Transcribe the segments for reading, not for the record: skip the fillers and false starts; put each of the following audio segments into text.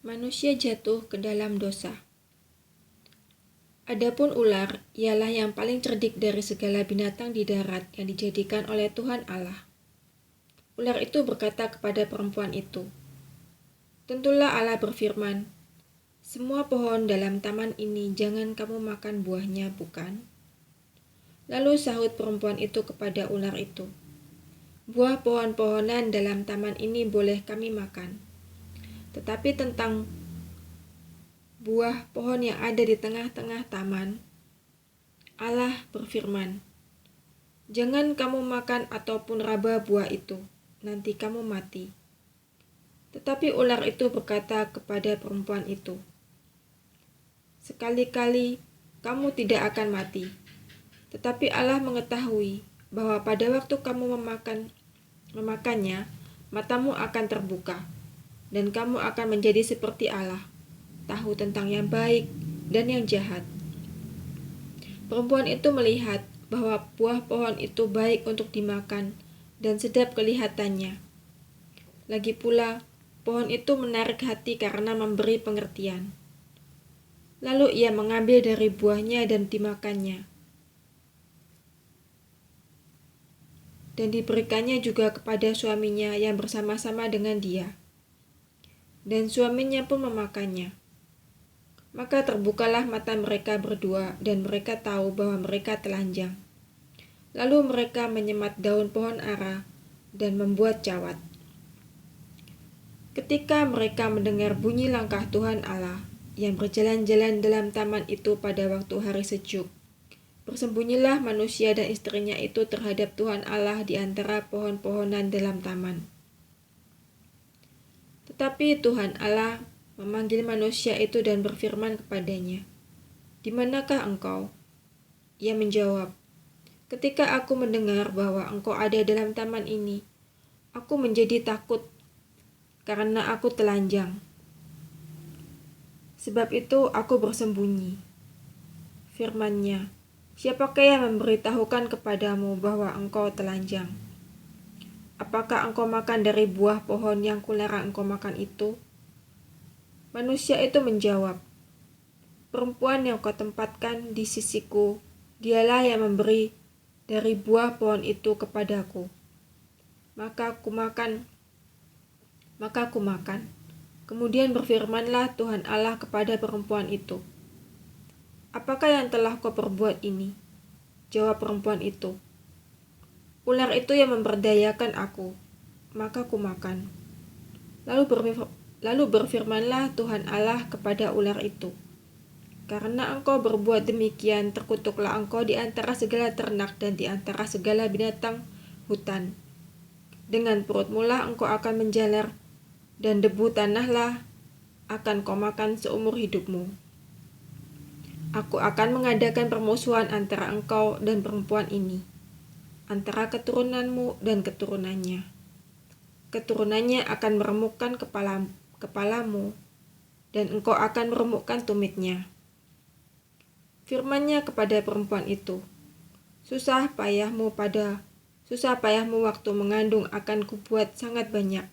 Manusia jatuh ke dalam dosa. Adapun ular ialah yang paling cerdik dari segala binatang di darat yang dijadikan oleh Tuhan Allah. Ular itu berkata kepada perempuan itu, "Tentulah Allah berfirman, semua pohon dalam taman ini jangan kamu makan buahnya, bukan?" Lalu sahut perempuan itu kepada ular itu, "Buah pohon-pohonan dalam taman ini boleh kami makan, tetapi tentang buah pohon yang ada di tengah-tengah taman, Allah berfirman, jangan kamu makan ataupun raba buah itu, nanti kamu mati." Tetapi ular itu berkata kepada perempuan itu, "Sekali-kali kamu tidak akan mati, tetapi Allah mengetahui bahwa pada waktu kamu memakannya, matamu akan terbuka, dan kamu akan menjadi seperti Allah, tahu tentang yang baik dan yang jahat." Perempuan itu melihat bahwa buah pohon itu baik untuk dimakan dan sedap kelihatannya. Lagi pula, pohon itu menarik hati karena memberi pengertian. Lalu ia mengambil dari buahnya dan dimakannya. Dan diberikannya juga kepada suaminya yang bersama-sama dengan dia. Dan suaminya pun memakannya. Maka terbukalah mata mereka berdua dan mereka tahu bahwa mereka telanjang. Lalu mereka menyemat daun pohon ara dan membuat cawat. Ketika mereka mendengar bunyi langkah Tuhan Allah yang berjalan-jalan dalam taman itu pada waktu hari sejuk, bersembunyilah manusia dan istrinya itu terhadap Tuhan Allah di antara pohon-pohonan dalam taman. Tetapi Tuhan Allah memanggil manusia itu dan berfirman kepadanya, "Di manakah engkau?" Ia menjawab, "Ketika aku mendengar bahwa engkau ada dalam taman ini, aku menjadi takut karena aku telanjang. Sebab itu aku bersembunyi." Firman-Nya, "Siapakah yang memberitahukan kepadamu bahwa engkau telanjang? Apakah engkau makan dari buah pohon yang kularang engkau makan itu?" Manusia itu menjawab, "Perempuan yang kau tempatkan di sisiku, dialah yang memberi dari buah pohon itu kepadaku. Maka aku makan. Kemudian berfirmanlah Tuhan Allah kepada perempuan itu, "Apakah yang telah kau perbuat ini?" Jawab perempuan itu, "Ular itu yang memberdayakan aku, maka aku makan." Lalu berfirmanlah Tuhan Allah kepada ular itu, "Karena engkau berbuat demikian, terkutuklah engkau di antara segala ternak dan di antara segala binatang hutan. Dengan perutmu lah engkau akan menjalar, dan debu tanahlah akan kau makan seumur hidupmu. Aku akan mengadakan permusuhan antara engkau dan perempuan ini, antara keturunanmu dan keturunannya. Keturunannya akan meremukkan kepalamu, dan engkau akan meremukkan tumitnya." Firman-Nya kepada perempuan itu, Susah payahmu waktu mengandung akan kubuat sangat banyak.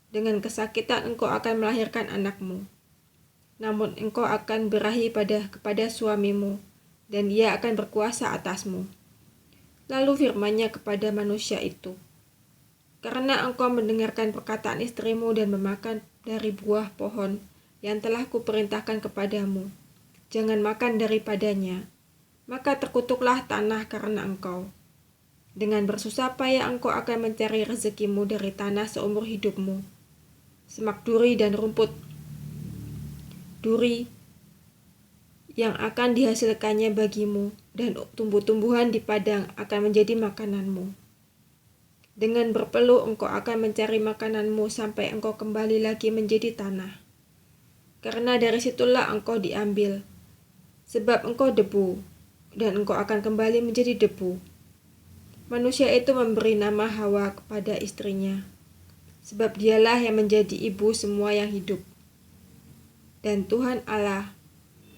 Dengan kesakitan engkau akan melahirkan anakmu. Namun engkau akan berahi kepada suamimu, dan dia akan berkuasa atasmu." Lalu firman-Nya kepada manusia itu, "Karena engkau mendengarkan perkataan istrimu dan memakan dari buah pohon yang telah kuperintahkan kepadamu, jangan makan daripadanya, maka terkutuklah tanah karena engkau. Dengan bersusah payah engkau akan mencari rezekimu dari tanah seumur hidupmu. Semak duri dan rumput duri yang akan dihasilkannya bagimu, dan tumbuh-tumbuhan di padang akan menjadi makananmu. Dengan berpeluh engkau akan mencari makananmu sampai engkau kembali lagi menjadi tanah. Karena dari situlah engkau diambil, sebab engkau debu, dan engkau akan kembali menjadi debu." Manusia itu memberi nama Hawa kepada istrinya, sebab dialah yang menjadi ibu semua yang hidup. Dan Tuhan Allah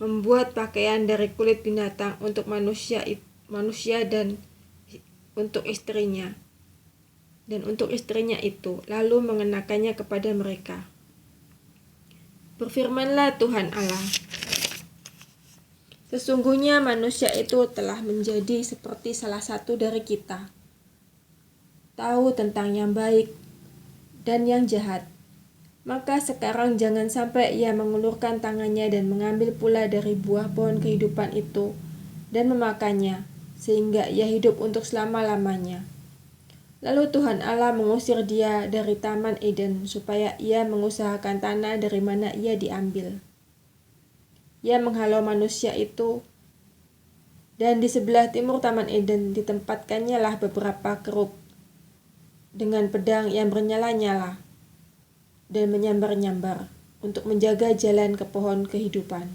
membuat pakaian dari kulit binatang untuk manusia dan untuk istrinya. Dan untuk istrinya itu, lalu mengenakannya kepada mereka. Berfirmanlah Tuhan Allah, sesungguhnya manusia itu telah menjadi seperti salah satu dari kita, tahu tentang yang baik dan yang jahat. Maka sekarang jangan sampai ia mengulurkan tangannya dan mengambil pula dari buah pohon kehidupan itu dan memakannya, sehingga ia hidup untuk selama-lamanya. Lalu Tuhan Allah mengusir dia dari Taman Eden supaya ia mengusahakan tanah dari mana ia diambil. Ia menghalau manusia itu, dan di sebelah timur Taman Eden ditempatkannya lah beberapa kerub dengan pedang yang bernyala-nyala dan menyambar-nyambar untuk menjaga jalan ke pohon kehidupan.